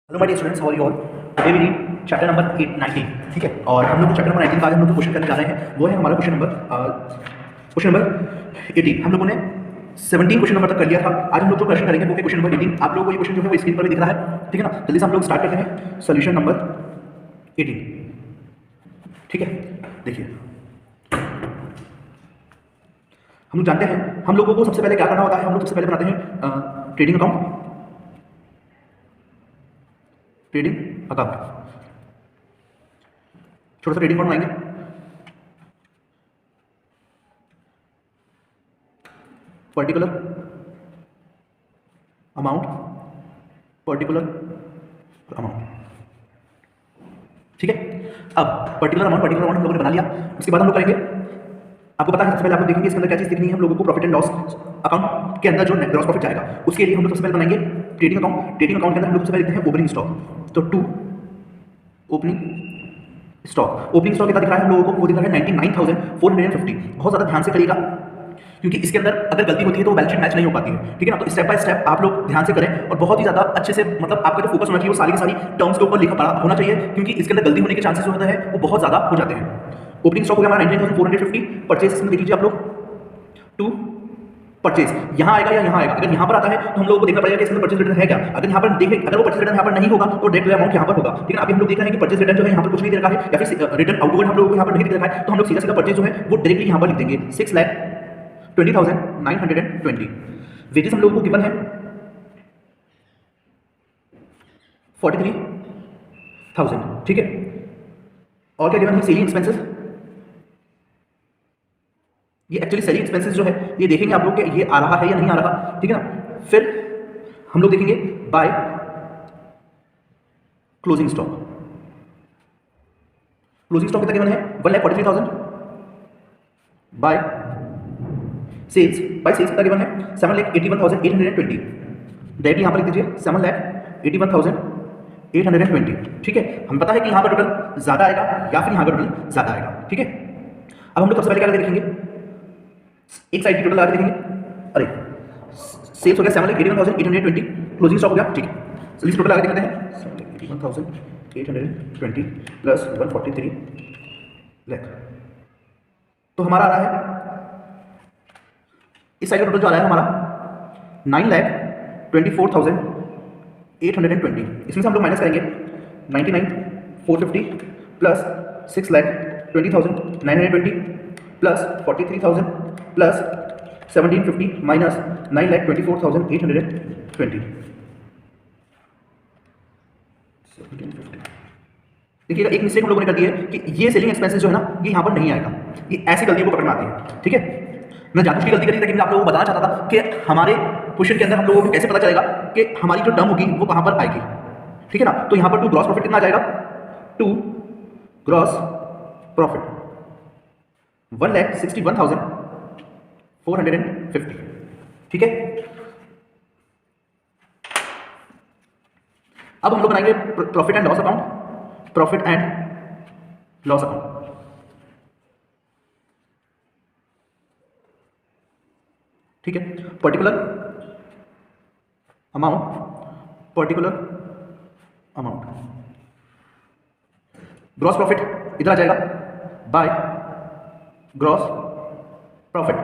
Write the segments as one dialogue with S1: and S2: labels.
S1: Hello my dear students, how are you all? Today we read chapter number 19, ठीक है। और हम लोग चैप्टर नंबर 19 का आज हम लोग जो क्वेश्चन करने जा रहे हैं वो है हमारा क्वेश्चन नंबर 18। हम लोगों ने 17 क्वेश्चन नंबर तक कर लिया था। आज हम लोग जो क्वेश्चन करेंगे वो है क्वेश्चन नंबर 18। आप लोगों को ये क्वेश्चन जो है वो स्क्रीन पर भी दिख रहा है, ठीक है ना। जल्दी से हम लोग स्टार्ट करते हैं सोल्यूशन नंबर 18, ठीक है। देखिए, हम लोग जानते हैं हम लोगों को सबसे पहले क्या करना होता है। हम लोग सबसे पहले बनाते हैं ट्रेडिंग अकाउंट। ट्रेडिंग अकाउंट, छोटा सा ट्रेडिंग अकाउंट बनाएंगे। पर्टिकुलर अमाउंट, ठीक है। अब पर्टिकुलर अमाउंट हम लोगों ने बना लिया। उसके बाद हम लोग करेंगे, आपको पता है सबसे पहले आप लोग देखेंगे इसके अंदर क्या चीज़ दिखनी है हम लोगों को। प्रॉफिट एंड लॉस अकाउंट के अंदर जो ग्रॉस प्रॉफिट जाएगा उसके लिए हम लोग सबसे पहले बनाएंगे ट्रेडिंग अकाउंट। ट्रेडिंग अकाउंट के अंदर हम लोग सबसे पहले लिखते हैं ओपनिंग स्टॉक। तो to opening stock, opening stock कितना दिख रहा है हम लोगों को? वो दिख रहा है 99,450। बहुत ज़्यादा ध्यान से करिएगा क्योंकि इसके अंदर अगर गलती होती है तो बैलेंस शीट मैच नहीं हो पाती है, ठीक है ना। तो स्टेप बाय स्टेप आप लोग ध्यान से करें और बहुत ही ज़्यादा अच्छे से, मतलब आपका जो फोकस होना चाहिए वो सारी की सारी टर्म्स के ऊपर लिखा पड़ा होना चाहिए, क्योंकि इसके अंदर गलती होने के चांसेस जो होते हैं वो बहुत ज़्यादा हो जाते हैं। ओपनिंग स्टॉक हो गया हमारा 99,450। परचेज इसमें देख लीजिए आप लोग, टू परचेज यहाँ आएगा या यहाँ आएगा। अगर यहाँ पर आता है तो हम लोगों को देखना पड़ेगा कि इसमें परचेज रिटर्न है क्या। अगर यहाँ पर देखें, अगर वो परचेज रिटर्न यहाँ पर नहीं होगा तो डेट अमाउंट यहाँ पर होगा, ठीक है। अभी हम लोग देख रहे हैं कि परचेज रिटर्न जो है यहाँ पर कुछ नहीं दे रखा है, या फिर रिटर्न आउटवर्ड हम लोगों को यहाँ पर नहीं दिख रखा है, तो हम लोग सीधा सीधा परचेज जो है वो डायरेक्टली यहाँ पर लिख देंगे 6,20,920। वेजेस हम लोगों को गिवन है 43,000, ठीक है। और क्या गिवन है? Selling expenses. ये एक्चुअली सेलिंग एक्सपेंसेस जो है ये देखेंगे आप लोग कि ये आ रहा है या नहीं आ रहा, ठीक है ना। फिर हम लोग देखेंगे by closing stock. Closing stock कितना गिवन है? 1,43,000। बाय सेल्स, बाय सेल्स कितना गिवन है? 7,81,820। डायरेक्टली यहाँ पर लिख दीजिए 7,81,820, ठीक है। हमें पता है कि यहाँ पर टोटल ज्यादा आएगा या फिर यहाँ पर टोटल ज्यादा आएगा, ठीक है। अब हम लोग सबसे पहले क्या देखेंगे, एक साइड की टोटल आगे देखेंगे। अरे सेल्स हो गया 7,81,820, क्लोजिंग स्टॉक हो गया, ठीक है। चलिए टोटल आगे देखते हैं 7,81,820 प्लस 143 लाख। तो हमारा आ रहा है इस साइड का टोटल जो आ रहा है हमारा 9,24,820। इसमें से हम लोग माइनस करेंगे 99,450 प्लस 6,20,920 प्लस 43,000 प्लस 1,750 माइनस 9,24,820। देखिएगा एक मिस्टेक हम लोगों ने कर दी है कि ये सेलिंग एक्सपेंसेस जो है ना ये यहाँ पर नहीं आएगा। ये ऐसी गलतियों को पकड़ में आती है, ठीक है। मैं जानबूझ की गलती करी, लेकिन मैं आप लोगों को बताना चाहता था कि हमारे क्वेश्चन के अंदर हम लोगों को कैसे पता चलेगा कि हमारी जो टर्म होगी वो कहाँ पर आएगी, ठीक है ना। तो यहाँ पर टू ग्रॉस प्रॉफिट कितना आ जाएगा? टू ग्रॉस प्रॉफिट 1,61,450, ठीक है। अब हम लोग बनाएंगे profit and loss account. Profit and loss account, ठीक है। पर्टिकुलर अमाउंट, ग्रॉस प्रॉफिट इधर आ जाएगा बाय ग्रॉस प्रॉफिट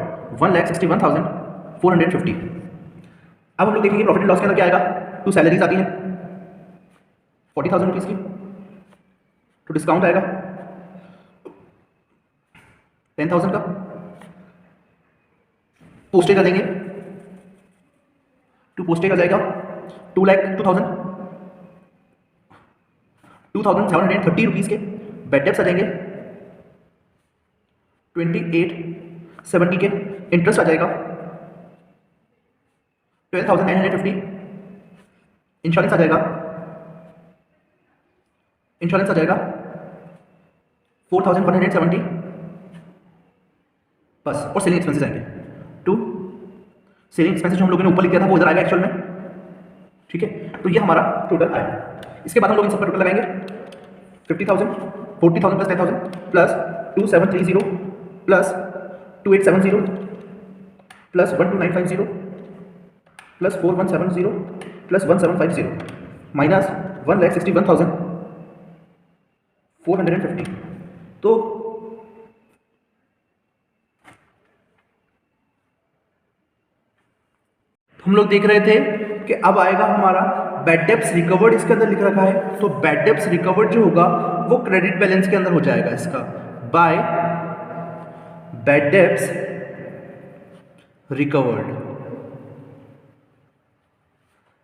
S1: 1,61,450। अब हम लोग देखेंगे प्रॉफिट एंड लॉस के अंदर क्या आएगा। टू सैलरीज आती है 40,000 रुपीज की, तो डिस्काउंट आएगा 10,000 का। पोस्टेज आ देंगे, टू पोस्टेज आ जाएगा 2,730 रुपीज के। बैड डेब्ट्स आ जाएंगे 2870 के। इंटरेस्ट आ जाएगा 12,950। इंश्योरेंस आ जाएगा 4,170 बस। और सेलिंग एक्सपेंसेस आएंगे टू सेलिंग एक्सपेंसेस जो हम लोगों ने ऊपर लिख दिया था वो इधर आएगा एक्चुअल में, ठीक है। तो ये हमारा टोटल आएगा। इसके बाद हम लोग इन सब पर टोटल लगाएंगे 50,000, 40,000 plus 10,000 plus 2,730 plus 2,870 plus 1,2,950 plus 4,170 plus 1,750 minus 1,61,450। तो हम लोग देख रहे थे कि अब आएगा हमारा बैड डेब्ट्स रिकवर्ड, इसके अंदर लिख रखा है। तो बैड डेब्ट्स रिकवर्ड जो होगा वो क्रेडिट बैलेंस के अंदर हो जाएगा इसका, by bad debts recovered.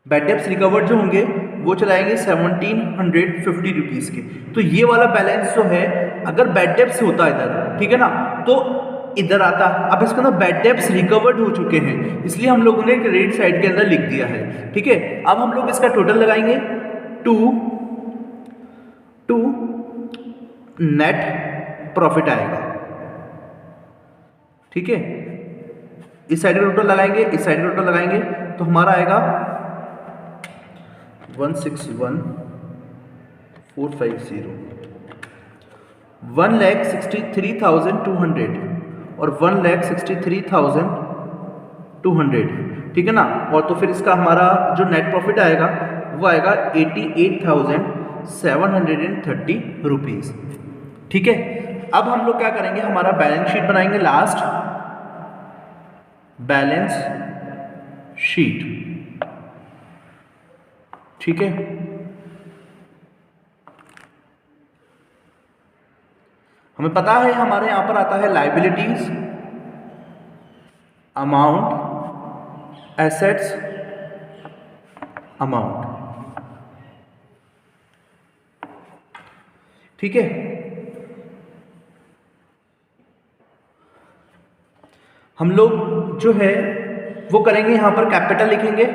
S1: Bad debts recovered जो होंगे वो चलाएंगे 1750 रुपीज़ के। तो ये वाला बैलेंस जो है अगर बैड डेब्ट्स होता है इधर, ठीक है ना, तो इधर आता। अब इसके अंदर बैड डेब्ट्स रिकवर्ड हो चुके हैं, इसलिए हम लोगों ने क्रेडिट साइड के अंदर लिख दिया है, ठीक है। अब हम लोग इसका टोटल लगाएंगे, टू नेट प्रॉफिट आएगा, ठीक है। इस साइड का टोटल लगाएंगे, इस साइड का टोटल लगाएंगे, तो हमारा आएगा 161,450, 1,63,200 और 1,63,200, ठीक है ना। और तो फिर इसका हमारा जो नेट प्रॉफिट आएगा वो आएगा 88,730 रुपीज़, ठीक है। अब हम लोग क्या करेंगे, हमारा बैलेंस शीट बनाएंगे, लास्ट बैलेंस शीट, ठीक है। हमें पता है हमारे यहां पर आता है लायबिलिटीज, अमाउंट, एसेट्स, अमाउंट, ठीक है। हम लोग जो है वो करेंगे, यहां पर कैपिटल लिखेंगे,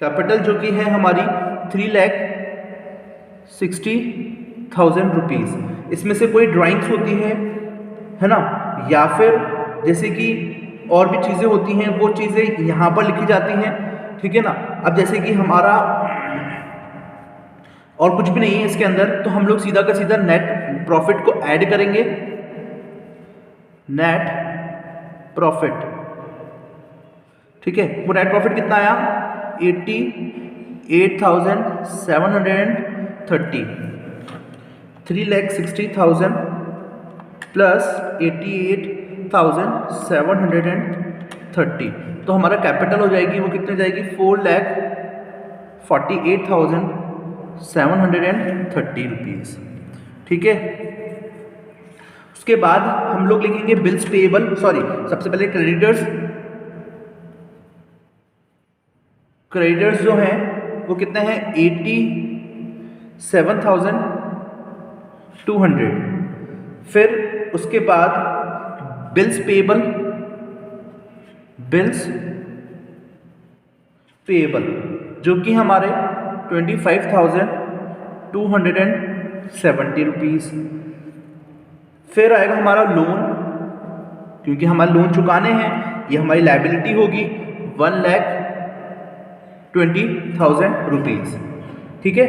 S1: कैपिटल जो कि है हमारी 3,60,000 रुपीज़। इसमें से कोई ड्राइंग्स होती है ना, या फिर जैसे कि और भी चीज़ें होती हैं, वो चीज़ें यहाँ पर लिखी जाती हैं, ठीक है ना। अब जैसे कि हमारा और कुछ भी नहीं है इसके अंदर, तो हम लोग सीधा का सीधा नेट प्रॉफिट को ऐड करेंगे, नेट प्रॉफिट, ठीक है। वो नेट प्रॉफिट कितना आया, 88,730, 3,60,000 प्लस 88,730, तो हमारा कैपिटल हो जाएगी, वो कितने जाएगी, 4,48,730 रुपीज़, ठीक है। उसके बाद हम लोग लिखेंगे बिल्स पेएबल, सॉरी सबसे पहले क्रेडिटर्स जो हैं वो कितने हैं, 87,200। फिर उसके बाद बिल्स पेएबल जो कि हमारे 25,270 रुपीज़। फिर आएगा हमारा लोन, क्योंकि हमारे लोन चुकाने हैं, ये हमारी लायबिलिटी होगी, 1,20,000 रुपीज़, ठीक है।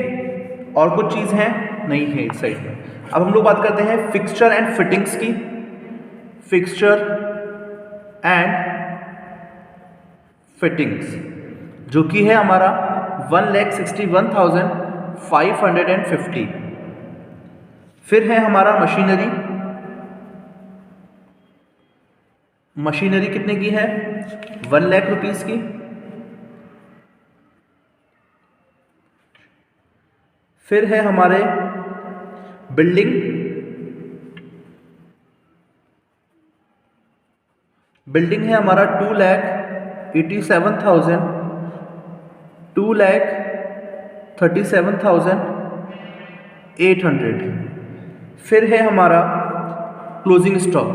S1: और कुछ चीज़ है नहीं है इस साइड में। अब हम लोग बात करते हैं फिक्सचर एंड फिटिंग्स की, फिक्सचर एंड फिटिंग्स जो कि है हमारा 1,61,550। फिर है हमारा मशीनरी कितने की है, 1 लाख रुपीज़ की। फिर है हमारे बिल्डिंग है हमारा 2,37,800। फिर है हमारा क्लोजिंग स्टॉक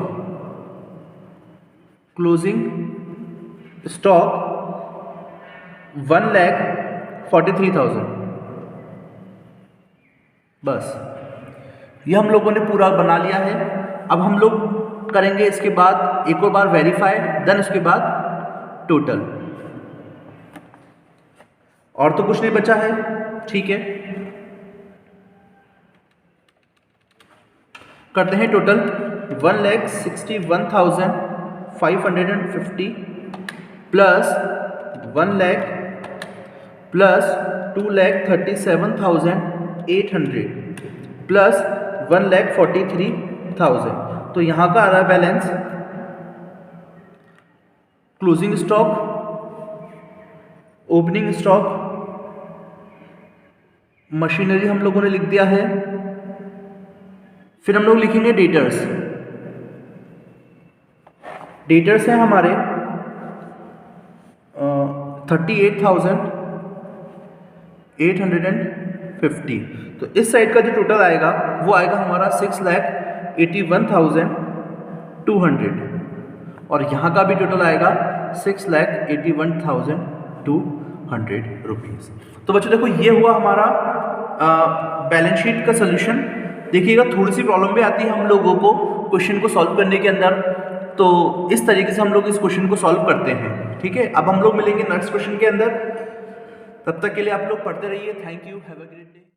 S1: 1,43,000। बस ये हम लोगों ने पूरा बना लिया है। अब हम लोग करेंगे इसके बाद एक और बार वेरीफाई, देन उसके बाद टोटल, और तो कुछ नहीं बचा है, ठीक है। करते हैं टोटल, 1,61,550 प्लस 1,20,000
S2: प्लस 2,37,800 प्लस 1,43,000। तो यहाँ का आ रहा है balance closing stock, opening stock, machinery हम लोगों ने लिख दिया है। फिर हम लोग लिखेंगे डेटर्स। डेटर्स हैं हमारे 38,850। तो इस साइड का जो टोटल आएगा वो आएगा हमारा 6,81,200 और यहाँ का भी टोटल आएगा 6,81,200 रुपीज़। तो बच्चों देखो ये हुआ हमारा बैलेंस शीट का सोल्यूशन। देखिएगा थोड़ी सी प्रॉब्लम भी आती है हम लोगों को क्वेश्चन को सॉल्व करने के अंदर, तो इस तरीके से हम लोग इस क्वेश्चन को सॉल्व करते हैं। ठीक है, अब हम लोग मिलेंगे नेक्स्ट क्वेश्चन के अंदर। तब तक के लिए आप लोग पढ़ते रहिए। Thank you, have a great day.